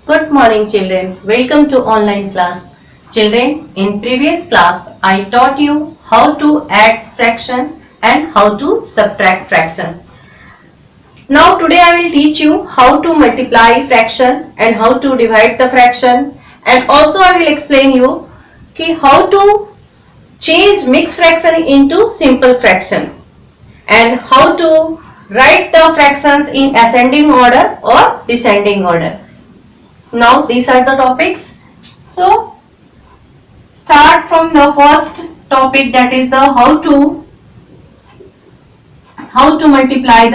Good morning children. Welcome to online class. Children, in previous class I taught you how to add fraction and how to subtract fraction. Now today I will teach you how to multiply fraction and how to divide the fraction, and also I will explain you how to change mixed fraction into simple fraction and how to write the fractions in ascending order or descending order. Now these are the topics. So start from the first topic, that is the how to multiply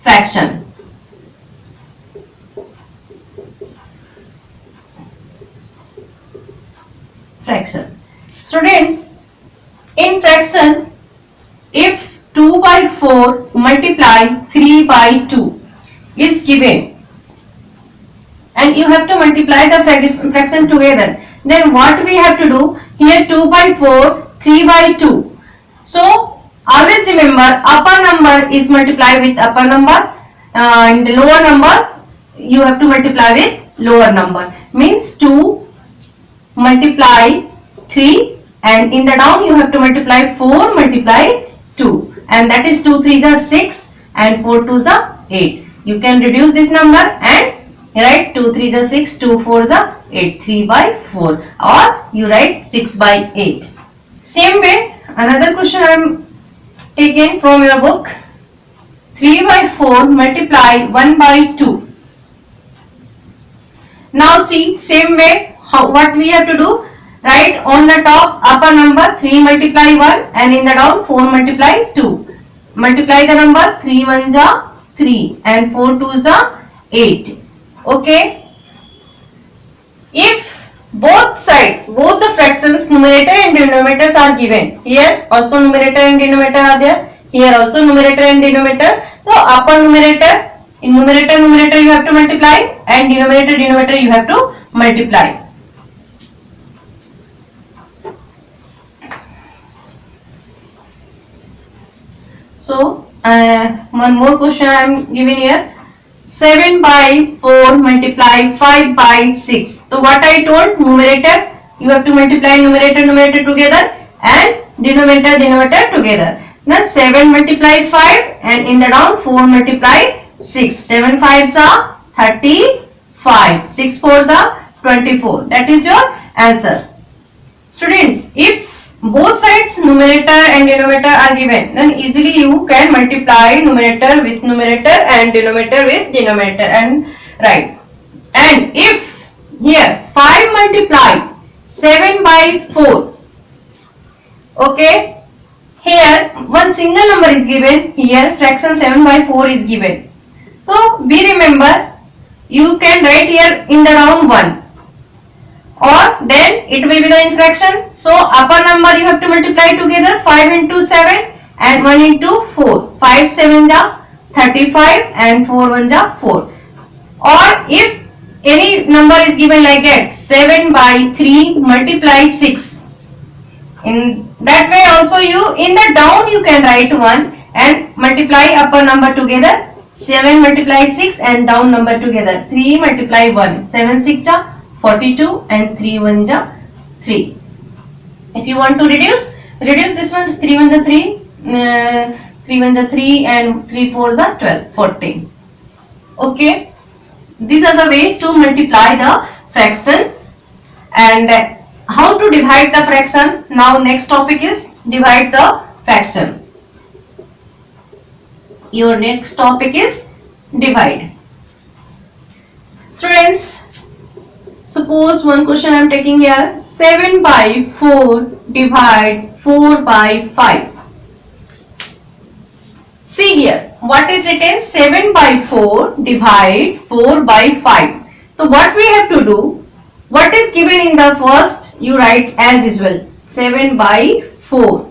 fraction. Students, in fraction, if 2 by 4 multiply 3 by 2 is given, and you have to multiply the fraction together, then what we have to do here, 2 by 4, 3 by 2. So always remember, upper number is multiplied with upper number and lower number you have to multiply with lower number. Means 2 multiply 3, and in the down you have to multiply 4 multiply 2, and that is 2 3 is 6 and 4 2 is 8. You can reduce this number and write 2 3 is 6, 2 4 is 8, 3 by 4, or you write 6 by 8. Same way, another question I am taken from your book. 3 by 4 multiply 1 by 2. Now see, same way, what we have to do, write on the top upper number 3 multiply 1, and in the down 4 multiply 2. Multiply the number, 3 1 is 3 and 4 2 is 8. Okay. If both sides, both the fractions, numerator and denominators are given, here also numerator and denominator are there, here also numerator and denominator. So upper numerator, in numerator you have to multiply, and denominator you have to multiply. So one more question I am giving here. 7 by 4 multiply 5 by 6. So what I told, numerator you have to multiply numerator together and denominator together. Now 7 multiply 5, and in the down 4 multiply 6. 7 5s are 35, 6 4s are 24. That is your answer. Students, if both sides numerator and denominator are given, then easily you can multiply numerator with numerator and denominator with denominator and write. And if here 5 multiply 7 by 4, okay, here one single number is given, here fraction 7 by 4 is given. So be remember, you can write here in the round 1, or then it will be the in fraction. So upper number you have to multiply together, 5 into 7 and 1 into 4. 5 7 is 35 and 4 1 is 4. Or if any number is given like that, 7 by 3 multiply 6. In that way also you, in the down you can write 1 and multiply upper number together. 7 multiply 6 and down number together. 3 multiply 1. 7 6 is 42 and 3 1 is 3. If you want to reduce this one, 3 1 is 3, 3 1 is 3 and 3 4 is 12, 14. Okay. These are the way to multiply the fraction. And how to divide the fraction. Now next topic is divide the fraction. Your next topic is divide. Students, suppose one question I am taking here. 7 by 4 divide 4 by 5. See here, what is written? 7 by 4 divide 4 by 5. So what we have to do, what is given in the first, you write as usual, 7 by 4.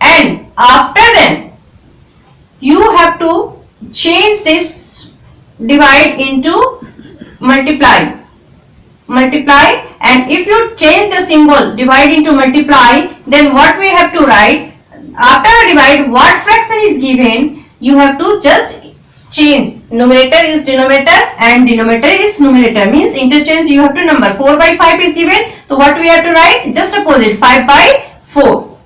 And after then, you have to change this divide into multiply. Multiply, and if you change the symbol divide into multiply, then what we have to write, after divide what fraction is given, you have to just change numerator is denominator and denominator is numerator, means interchange you have to number. 4 by 5 is given, so what we have to write? Just opposite, 5 by 4.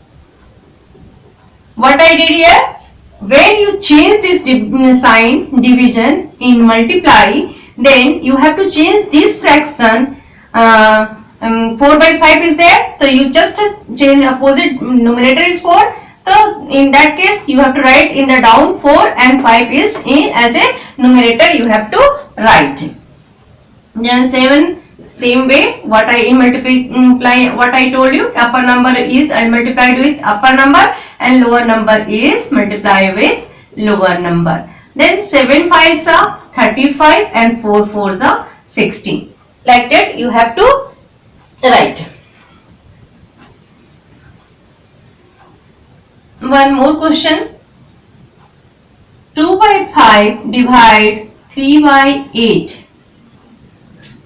What I did here, when you change this sign division in multiply, then you have to change this fraction. 4 by 5 is there, so you just change opposite, numerator is 4. So in that case you have to write in the down 4 and 5 is in as a numerator you have to write. Then 7, same way, what I multiply, what I told you, upper number is multiplied with upper number and lower number is multiplied with lower number. Then 7 5s are 35 and 4 4s are 16. Like that you have to write. One more question. 2 by 5 divide 3 by 8.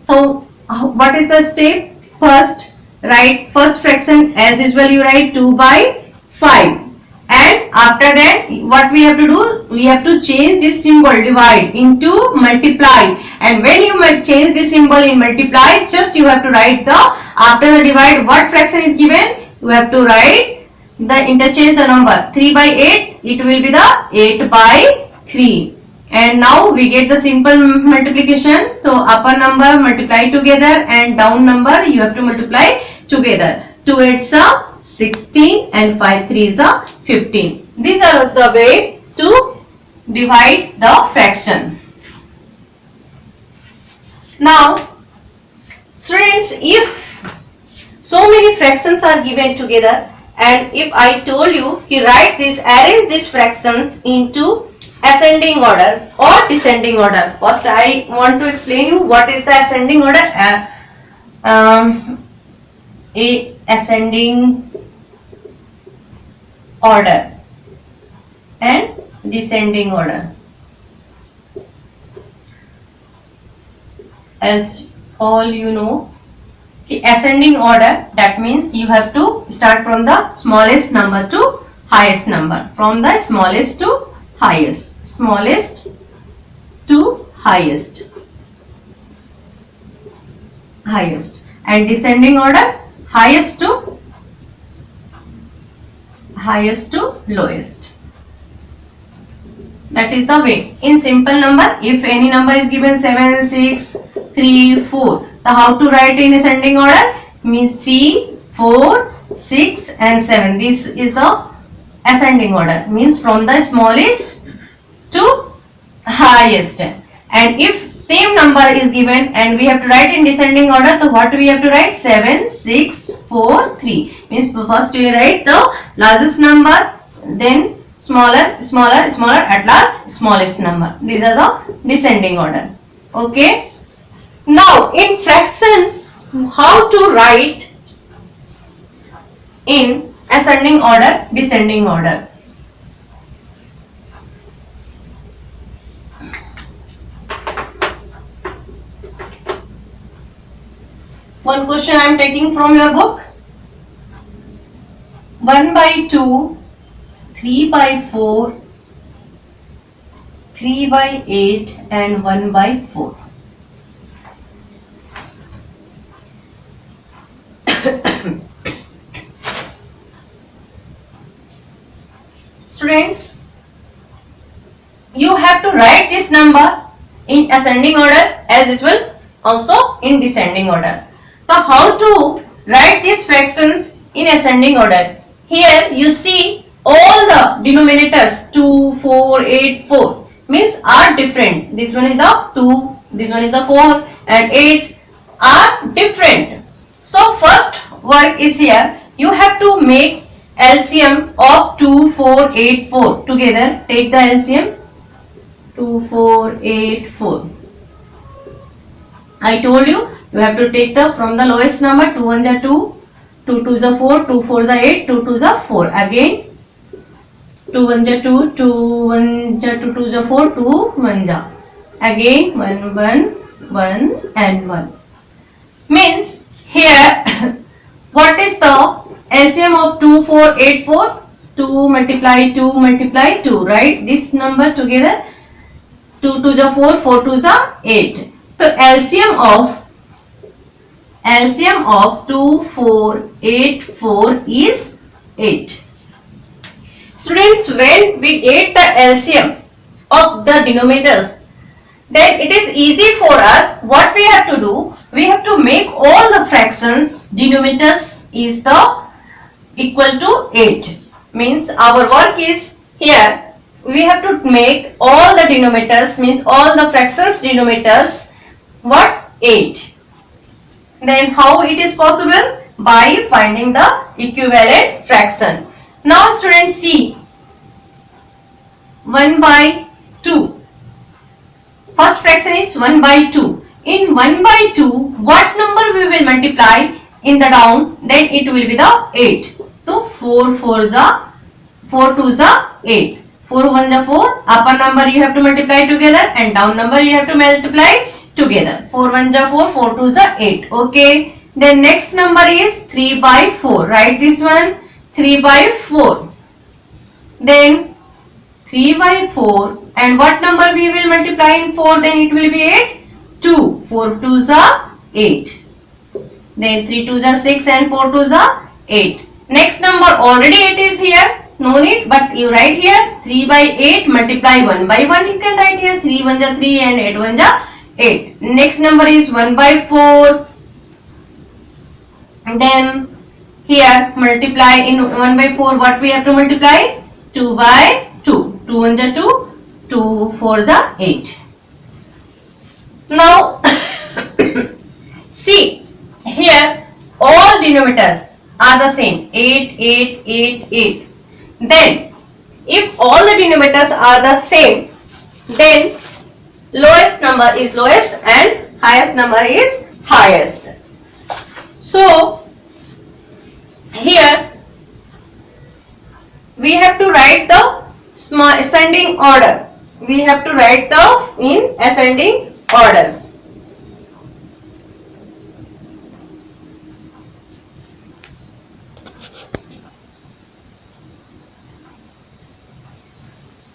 So what is the step? First, write first fraction as usual, you write 2 by 5. And after that what we have to do? We have to change this symbol divide into multiply. And when you change this symbol in multiply, just you have to write the, after the divide what fraction is given, you have to write the interchange the number. 3 by 8, it will be the 8 by 3. And now we get the simple multiplication. So upper number multiply together and down number you have to multiply together. 2 8s are 16 and 5 3s are 15. These are the way to divide the fraction. Now students, if so many fractions are given together, and if I told you he write this, arrange these fractions into ascending order or descending order. First I want to explain you what is the ascending order. A ascending order and descending order. As all you know, ascending order, that means you have to start from the smallest number to highest number, from the smallest to highest, smallest to highest, highest, and descending order, highest to lowest. That is the way. In simple number, if any number is given 7 6 3 4, so how to write in ascending order? Means 3 4 6 and 7. This is the ascending order, means from the smallest to highest. And if same number is given and we have to write in descending order, so what we have to write? 7 6 4 3, means first we write the largest number, then smaller smaller smaller, at last smallest number. These are the descending order. Okay. Now in fraction, how to write in ascending order, descending order? One question I am taking from your book. 1 by 2, 3 by 4, 3 by 8 and 1 by 4. Students, you have to write this number in ascending order as usual, also in descending order. So how to write these fractions in ascending order? Here you see all the denominators 2, 4, 8, 4 means are different. This one is the 2, this one is the 4 and 8 are different. So first work is here, you have to make LCM of 2, 4, 8, 4 together. Take the LCM 2, 4, 8, 4. I told you, you have to take the from the lowest number. 2 1s are 2, 2 2s are 4, 2 4s are 8, 2 2s are 4. Again 2 1s are 2, 2 1s are 2, 2s are 4, 2 1s are. Again 1 1 1 and 1. Means here what is the LCM of 2 4 8 4? 2 multiply 2 multiply 2, right? This number together 2 2 जा 4, 4 2 जा 8. तो LCM of 2 4 8 4 is 8. Students, when we get the LCM of the denominators, then it is easy for us. What we have to do, we have to make all the fractions denominators is the equal to 8. Means our work is here, we have to make all the denominators, means all the fractions denominators what, 8. Then how it is possible? By finding the equivalent fraction. Now students, see 1 by 2. First fraction is 1 by 2. In 1 by 2, what number we will multiply in the down? Then it will be the 8. So 4 4 जा 4 2 जा 8. 4 1 जा 4. Upper number you have to multiply together and down number you have to multiply together. 4 1 जा 4, 4 2 जा 8. Okay. Then next number is 3 by 4. Write this one, 3 by 4. Then 3 by 4, and what number we will multiply in 4? Then it will be 8. 2. 4 2 जा 8. Then 3 2 जा 6 and 4 2 जा 8. Next number already it is here. No need, but you write here 3 by 8 multiply 1 by 1. You can write here 3 1 जा 3 and 8 1 जा 8. Next number is 1 by 4. And then here multiply in 1 by 4. What we have to multiply? 2 by 2. 2 1 जा 2. 2 4 जा 8. Now see here all denominators are the same, 8 8 8 8. Then if all the denominators are the same, then lowest number is lowest and highest number is highest. So here we have to write the ascending order. We have to write the in ascending order.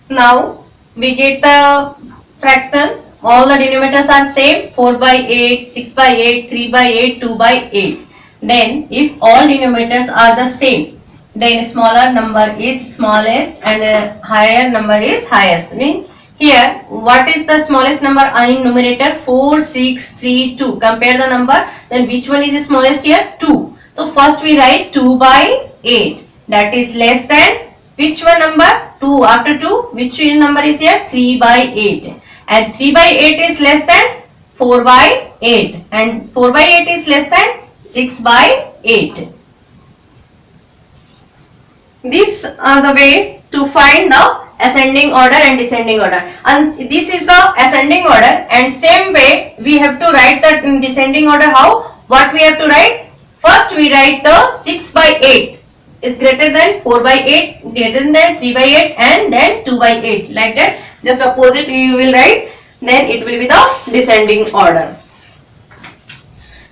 Now we get the fraction. All the denominators are same, 4 by 8, 6 by 8, 3 by 8, 2 by 8. Then if all denominators are the same, then smaller number is smallest and higher number is highest. Mean here what is the smallest number in numerator? 4 6 3 2. Compare the number, then which one is the smallest here? 2. So first we write 2 by 8, that is less than which one number? 2. After 2, which number is here? 3 by 8. And 3 by 8 is less than 4 by 8. And 4 by 8 is less than 6 by 8. These are the way to find the ascending order and descending order. And this is the ascending order, and same way we have to write the descending order. How? What we have to write? First we write the 6 by 8 is greater than 4 by 8, greater than 3 by 8, and then 2 by 8, like that. Just opposite you will write, then it will be the descending order.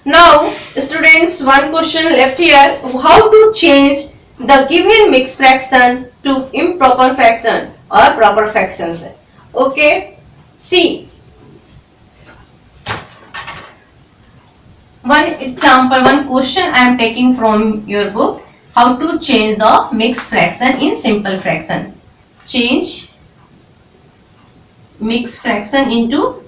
Now students, one question left here, how to change the given mixed fraction to improper fraction or proper fractions. Okay, see one example, one question I am taking from your book. How to change the mixed fraction in simple fraction. Change mixed fraction into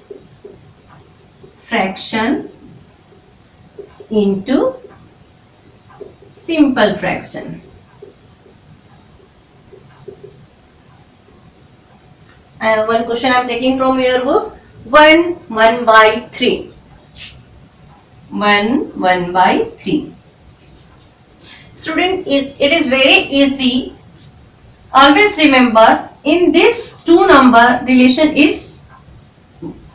simple fraction. One question I am taking from your book. 1 by 3. 1 by 3. Student, it is very easy. Always remember, in this two number relation is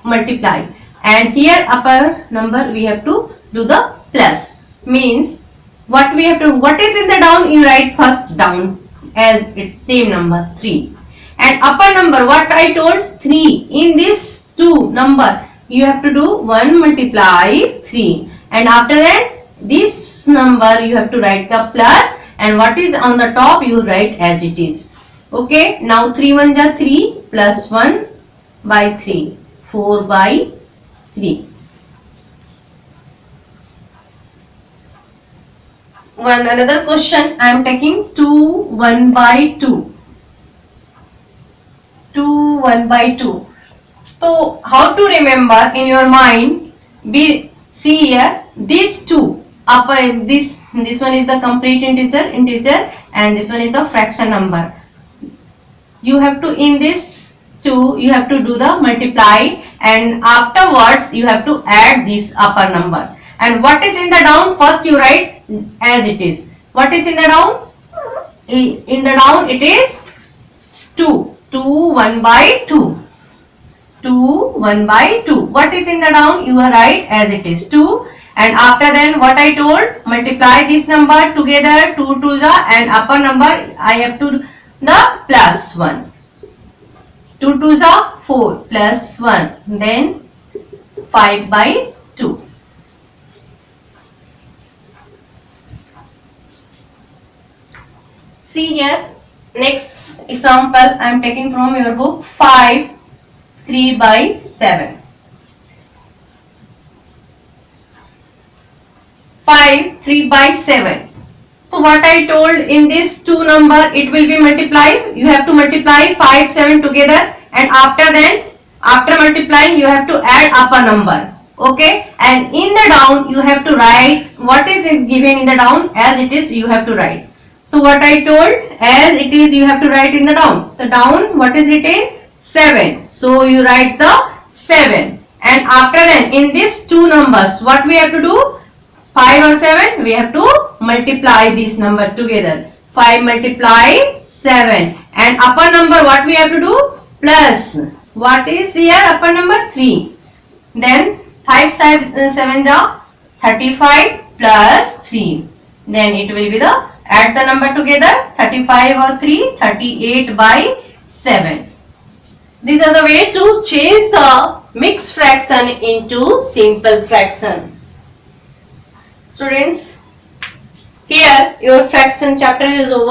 multiply, and here upper number we have to do the plus. Means what we have to, what is in the down, you write first down as its same number 3, and upper number what I told 3. In this two number you have to do 1 multiply 3, and after that this number you have to write the plus, and what is on the top you write as it is. Okay, now 3 1 ja 3 plus 1 by 3. 4 by 3. One another question I am taking 2 1 by 2. 2 1 by 2. So how to remember in your mind? Be see here these two upper this one is the complete integer and this one is the fraction number. You have to in this two you have to do the multiply and afterwards you have to add this upper number. And what is in the down? First you write as it is. What is in the down? In the down it is 2. 2 1 by 2. 2 1 by 2. What is in the down? You write as it is 2. And after then what I told, multiply this number together 2 to the and upper number I have to do the plus 1. 2 to the 4 plus 1 then 5 by 2. See here next example I am taking from your book 5 3 by 7. 5 3 by 7. So what I told in this two number it will be multiplied. You have to multiply 5 7 together and after multiplying you have to add upper number. Okay, and in the down you have to write what is given in the down as it is you have to write. So what I told as it is you have to write in the down. The down what is written? 7. So you write the 7 and after then in these two numbers what we have to do? 5 or 7 we have to multiply these number together. 5 multiply 7 and upper number what we have to do? Plus what is here upper number? 3. Then 5 7 are 35 plus 3. Then it will be the add the number together 35 or 3 38 by 7. These are the way to change the mixed fraction into simple fraction. Students, here your fraction chapter is over.